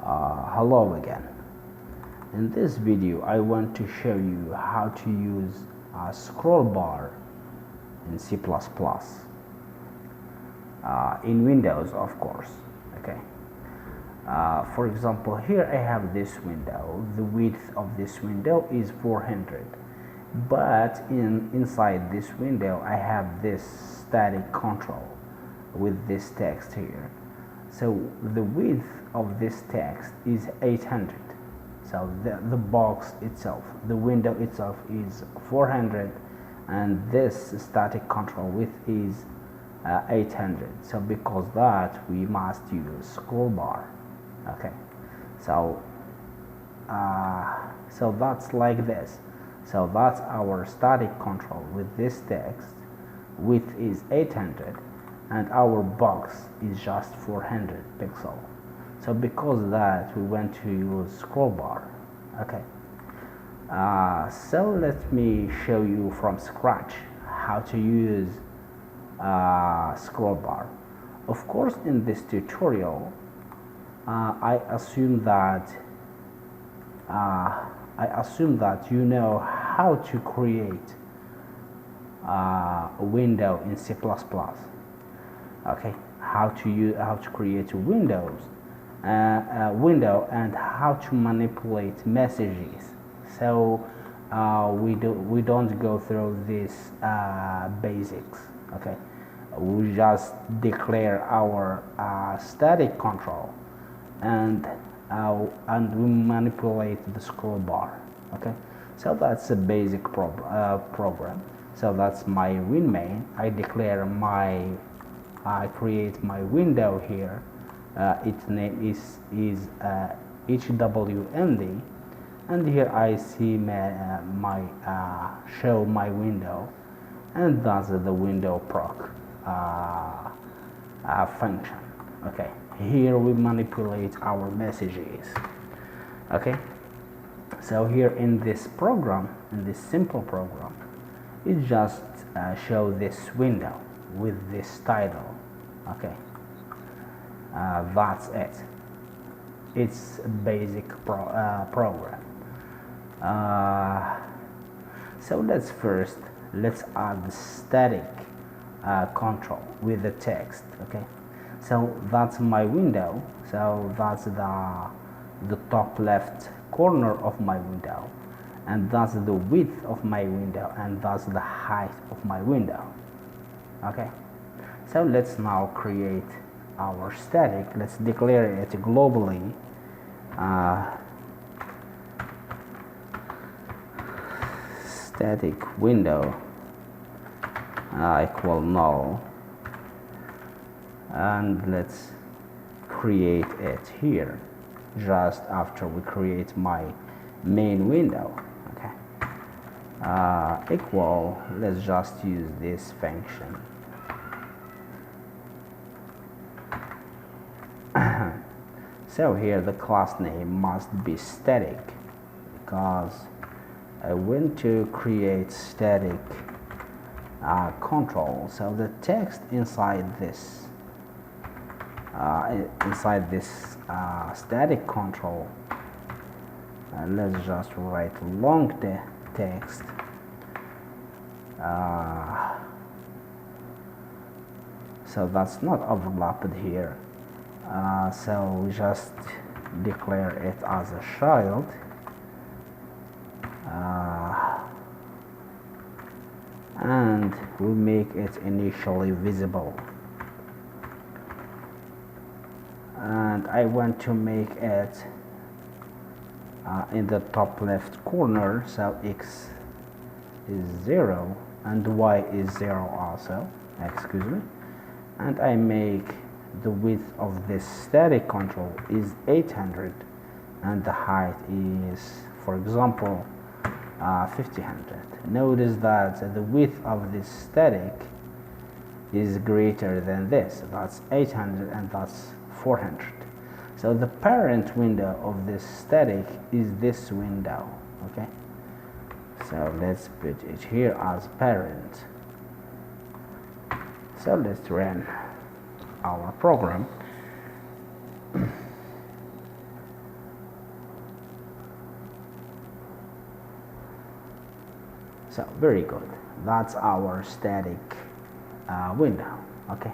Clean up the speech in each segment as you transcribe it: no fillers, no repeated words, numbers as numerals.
Hello again. In this video I want to show you how to use a scroll bar in C++, in Windows of course. Okay. For example, here I have this window. The width of this window is 400, but inside this window I have this static control with this text here. So the width of this text is 800. So the box itself, the window itself is 400, and this static control width is 800. So because that, we must use scroll bar. Okay, so that's like this. So that's our static control with this text. Width is 800 and our box is just 400 pixel. So because of that, we want to use scroll bar. Okay, so let me show you from scratch how to use scroll bar. Of course, in this tutorial I assume that you know how to create a window in C++. Okay, how to create a window and how to manipulate messages. So we don't go through these basics. Okay, we just declare our static control and we manipulate the scroll bar. Okay, so that's a basic program. So that's my win main. I create my window here. Its name is HWMD, and here I see my show my window, and that's the window proc function. Okay, here we manipulate our messages. Okay, so here in this program, in this simple program, it just show this window with this title. Okay, that's it. It's a basic program. So let's add the static control with the text. Okay, so that's my window. So that's the top left corner of my window, and that's the width of my window, and that's the height of my window. Okay, so let's now create our static. Let's declare it globally. Static window equal null, and let's create it here just after we create my main window. Okay, equal, let's just use this function. So here the class name must be static, because I want to create static control. So the text inside this static control, let's just write long text. So that's not overlapped here. So we just declare it as a child. And we make it initially visible, and I want to make it in the top left corner. So x is 0 and y is 0 also, excuse me, and I make the width of this static control is 800 and the height is, for example, 1500. Notice that the width of this static is greater than this. That's 800 and that's 400. So the parent window of this static is this window. Okay, so let's put it here as parent. So let's run our program. So very good, that's our static window. Okay,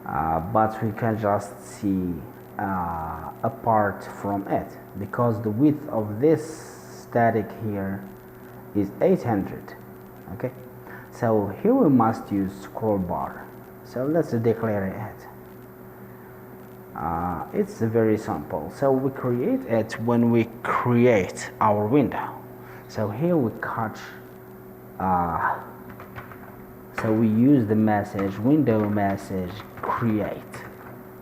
but we can just see apart from it, because the width of this static here is 800. Okay, so here we must use scroll bar. So let's declare it. It's very simple. So we create it when we create our window. So here we catch, so we use the message window message create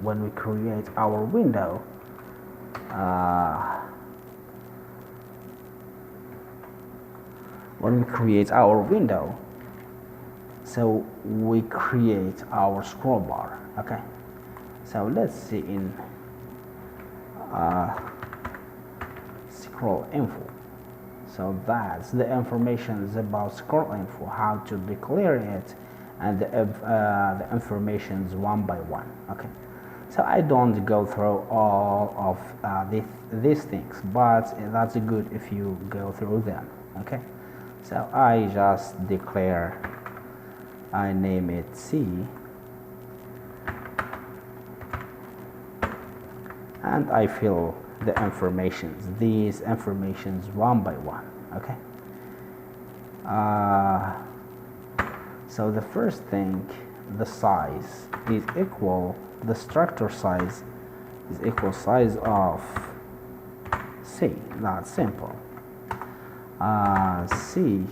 when we create our window. When we create our window, so we create our scroll bar. Okay, so let's see in scroll info. So that's the information about scroll info, how to declare it, and the informations one by one. Okay, so I don't go through all of these things, but that's good if you go through them. Okay, so I just declare, I name it C, and I fill the informations, these informations one by one. Okay, so the first thing, the size is equal, the structure size is equal size of C. That's simple. C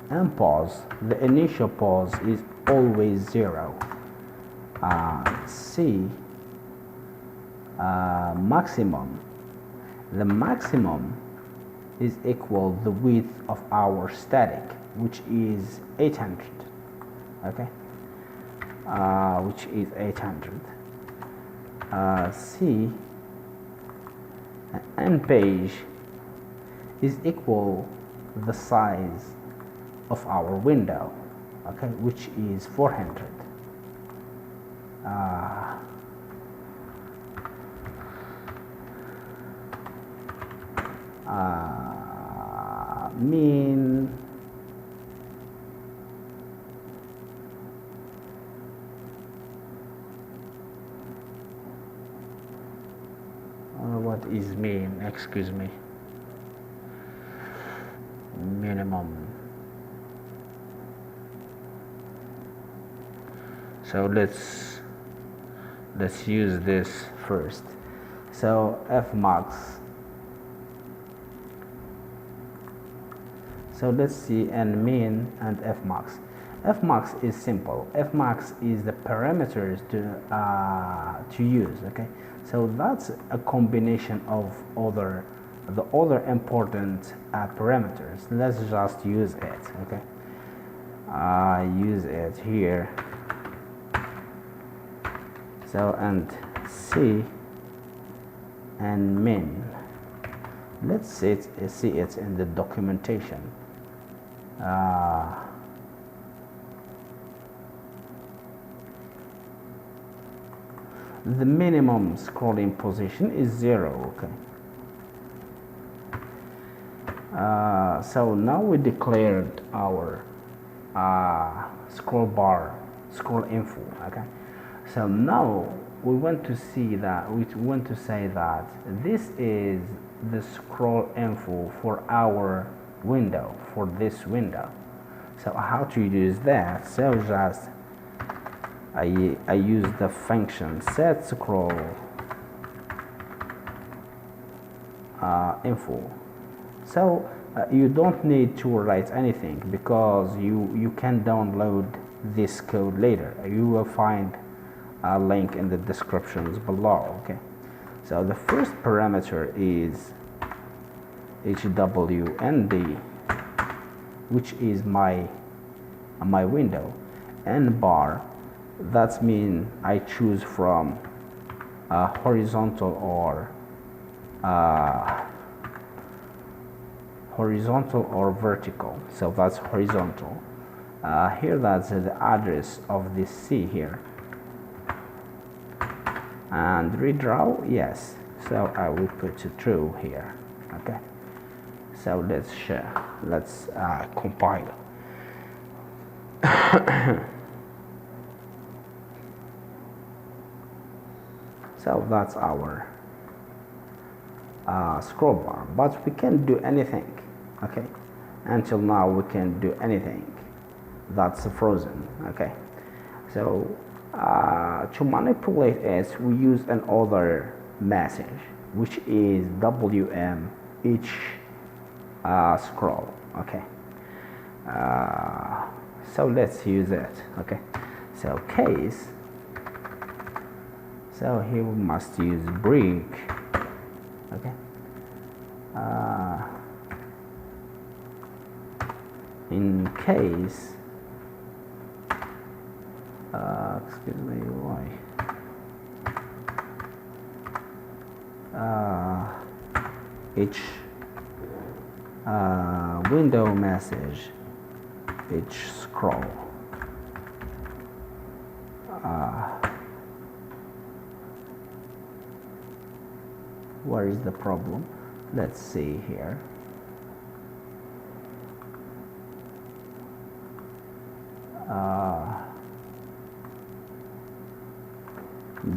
and pause, the initial pause is always 0. C maximum, the maximum is equal the width of our static, which is 800. Okay, which is 800. C and page is equal the size of our window, okay, which is 400. Mean what is mean, excuse me, minimum. So let's use this first. So fmax, so let's see, and min and fmax. Fmax is simple. Fmax is the parameters to use. Okay, so that's a combination of the other important parameters. Let's just use it. Okay, use it here. So and C and min. Let's see it in the documentation. The minimum scrolling position is 0. Okay. So now we declared our scroll bar, scroll info. Okay. So now we want to see that, we want to say that this is the scroll info for our window, for this window. So how to use that? So just I use the function set scroll info. So you don't need to write anything, because you can download this code later. You will find a link in the descriptions below. Okay, so the first parameter is hwnd, which is my window, and bar, that means I choose from horizontal or vertical. So that's horizontal. Here that's the address of this C here, and redraw, yes. So I will put it true here. Okay, So let's compile. So that's our scroll bar, but we can't do anything. Okay, until now we can't do anything. That's frozen. Okay, so to manipulate it, we use another message, which is WMH scroll. Okay, so let's use it. Okay, so case, so here we must use break. Okay, in case, excuse me, why? Each window message, each scroll. Where is the problem? Let's see here.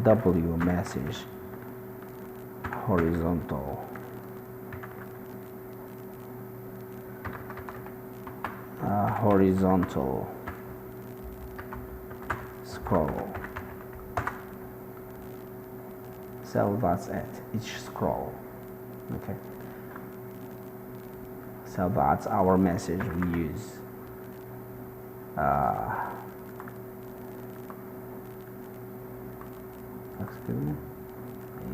W message horizontal, horizontal scroll. So that's it, each scroll. Okay, so that's our message we use. Excuse me.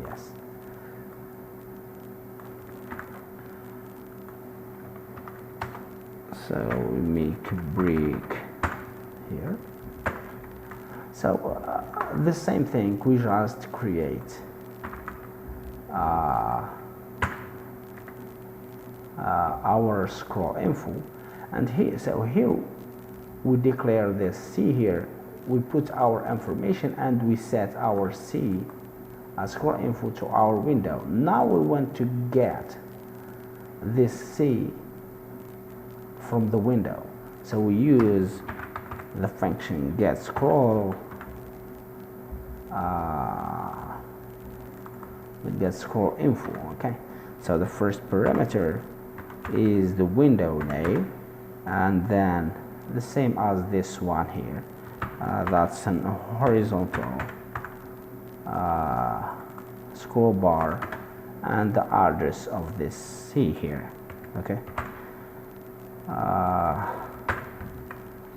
Yes. So we make a break here. So the same thing, we just create our scroll info, and here, so here we declare this C here, we put our information and we set our C scroll info to our window. Now we want to get this C from the window, so we use the function GetScroll. With GetScroll info. Okay, so the first parameter is the window name, and then the same as this one here, that's an horizontal scroll bar, and the address of this C here. Okay,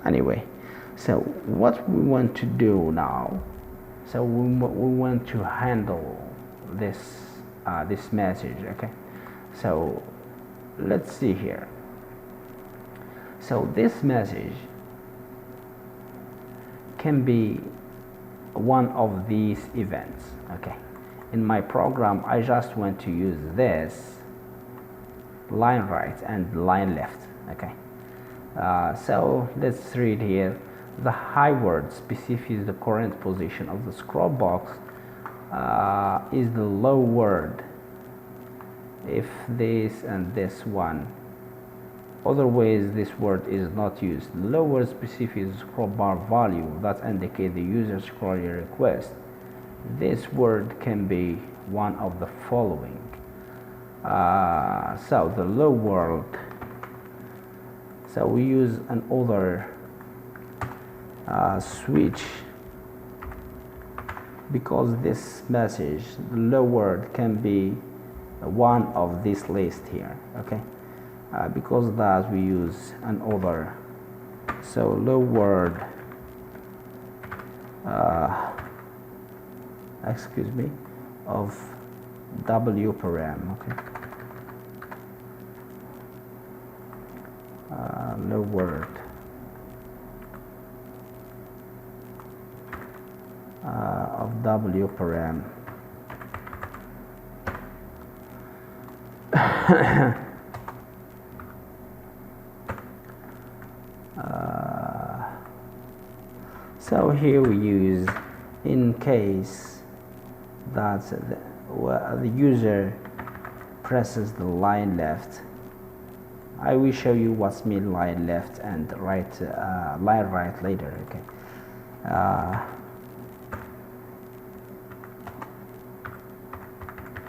anyway, so what we want to do now, so we want to handle this this message. Okay, so let's see here. So this message can be one of these events. Okay, in my program I just want to use this line right and line left. Okay, so let's read here. The high word specifies the current position of the scroll box, is the low word if this and this one, otherwise this word is not used. The low word specifies the scroll bar value that indicate the user scrolling request. This word can be one of the following. So the low word, so we use another switch, because this message, the low word, can be one of this list here. Okay, because that we use another, so low word, excuse me, of W param. Okay, low word of W param. So here we use in case that the user presses the line left, I will show you what's mean line left and right, line right later. Okay.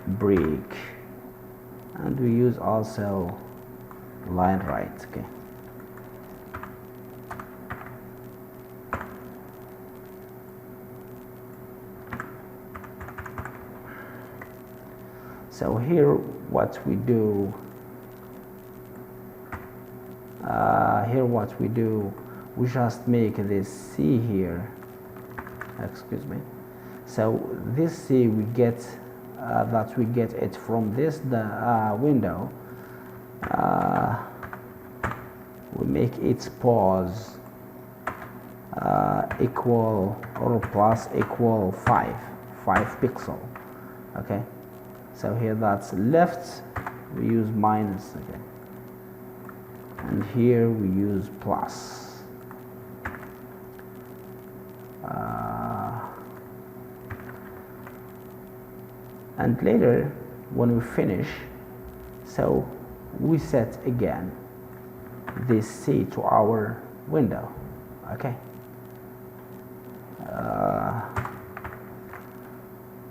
Break, and we use also line right. Okay. So here what we do, we just make this C here, excuse me. So this C we get we get it from this window. We make its pause equal or plus equal 5 pixel. Okay. So here that's left, we use minus, okay, and here we use plus. And later when we finish, so we set again this C to our window. Okay.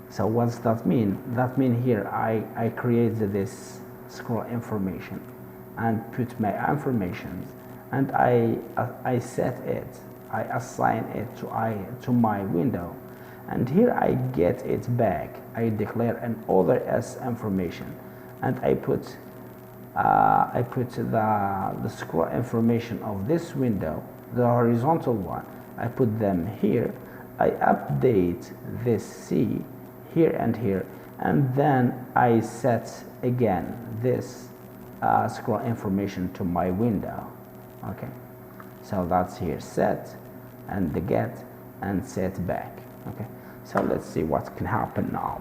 So what's that mean? That mean here I created this scroll information and put my information, and I set it, I assign it to my window, and here I get it back. I declare an other S information, and I put the scroll information of this window, the horizontal one, I put them here. I update this C here and here, and then I set again this scroll information to my window. Okay, so that's here set and the get and set back. Okay, so let's see what can happen now.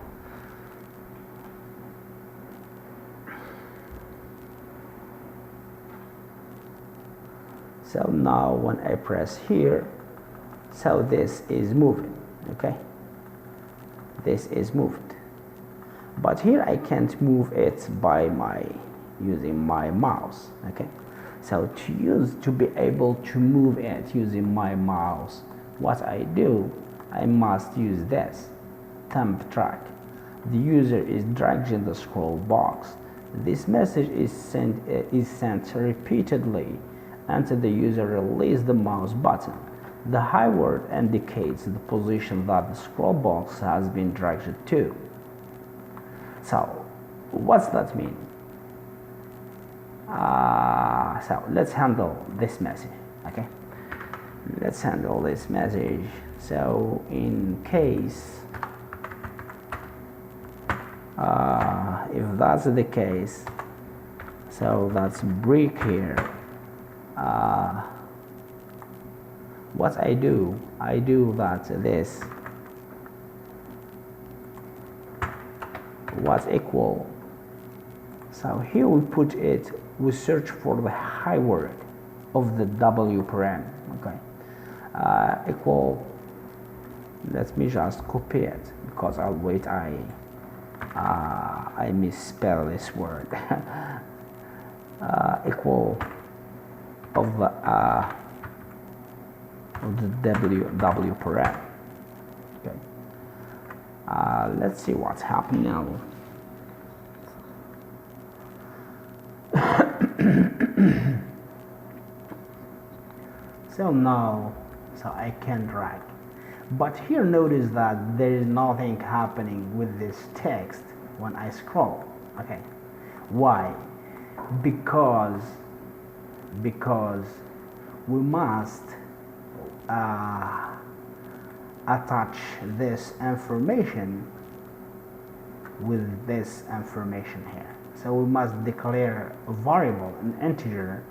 So now when I press here, so this is moving. Okay, this is moved, but here I can't move it by using my mouse. Okay, so to be able to move it using my mouse, what I do, I must use this thumb track. The user is dragging the scroll box. This message is sent repeatedly until the user releases the mouse button. The high word indicates the position that the scroll box has been dragged to. So what's that mean? So let's handle this message. Okay, let's handle this message. So in case if that's the case, so that's break here. What I do that this was equal. So here we put it, we search for the high word of the W paren. Okay, equal. Let me just copy it because I'll wait. I misspell this word. Equal of the W paren. Okay. Let's see what's happening now. So now, so I can drag, but here notice that there is nothing happening with this text when I scroll. Okay, why? Because we must attach this information with this information here. So we must declare a variable, an integer,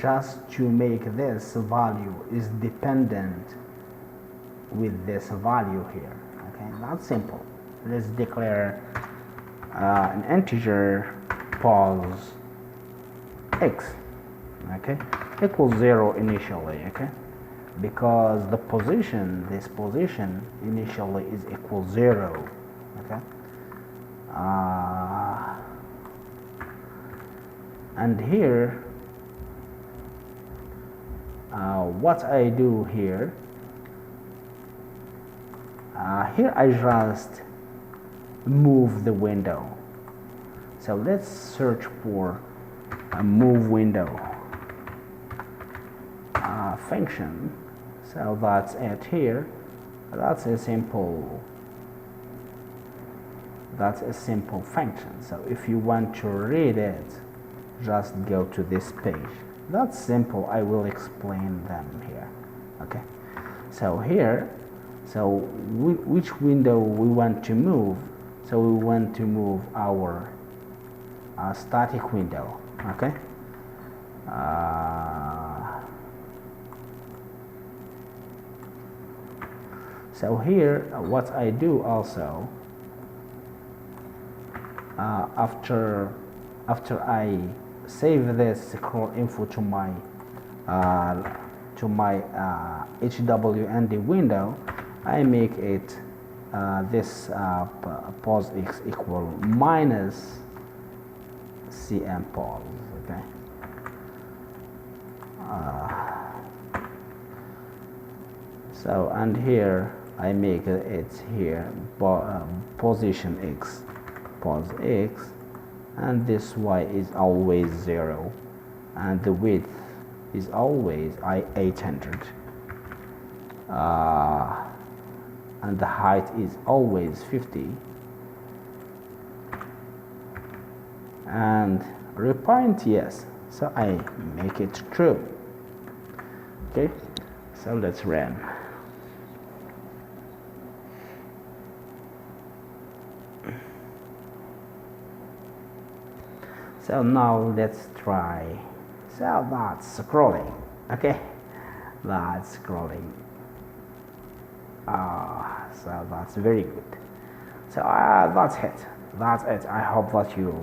just to make this value is dependent with this value here. Okay, that's simple. Let's declare an integer pause x. Okay, equals 0 initially. Okay, because the position, this position initially is equal 0. Okay, and here what I do here, here I just move the window. So let's search for a move window function. So that's it here. That's a simple function. So if you want to read it, just go to this page. That's simple. I will explain them here. Okay. So here, so which window we want to move? So we want to move our static window. Okay. So here, what I do also, after I save this scroll info to my HWND window, I make it this pos x equal minus cm pos. Okay. So and here I make it here position x pos x, and this y is always 0, and the width is always 800, and the height is always 50, and repaint yes. So I make it true. Okay, so let's run. So now let's try. So that's scrolling. Okay, that's scrolling. So that's very good. So that's it. That's it. I hope that you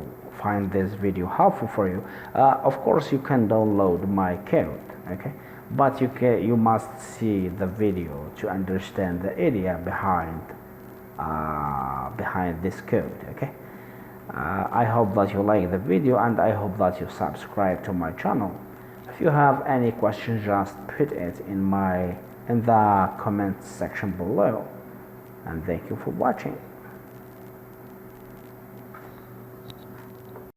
find this video helpful for you. Of course, you can download my code. Okay, but you must see the video to understand the idea behind this code. Okay. I hope that you like the video, and I hope that you subscribe to my channel. If you have any questions, just put it in the comment section below, and thank you for watching.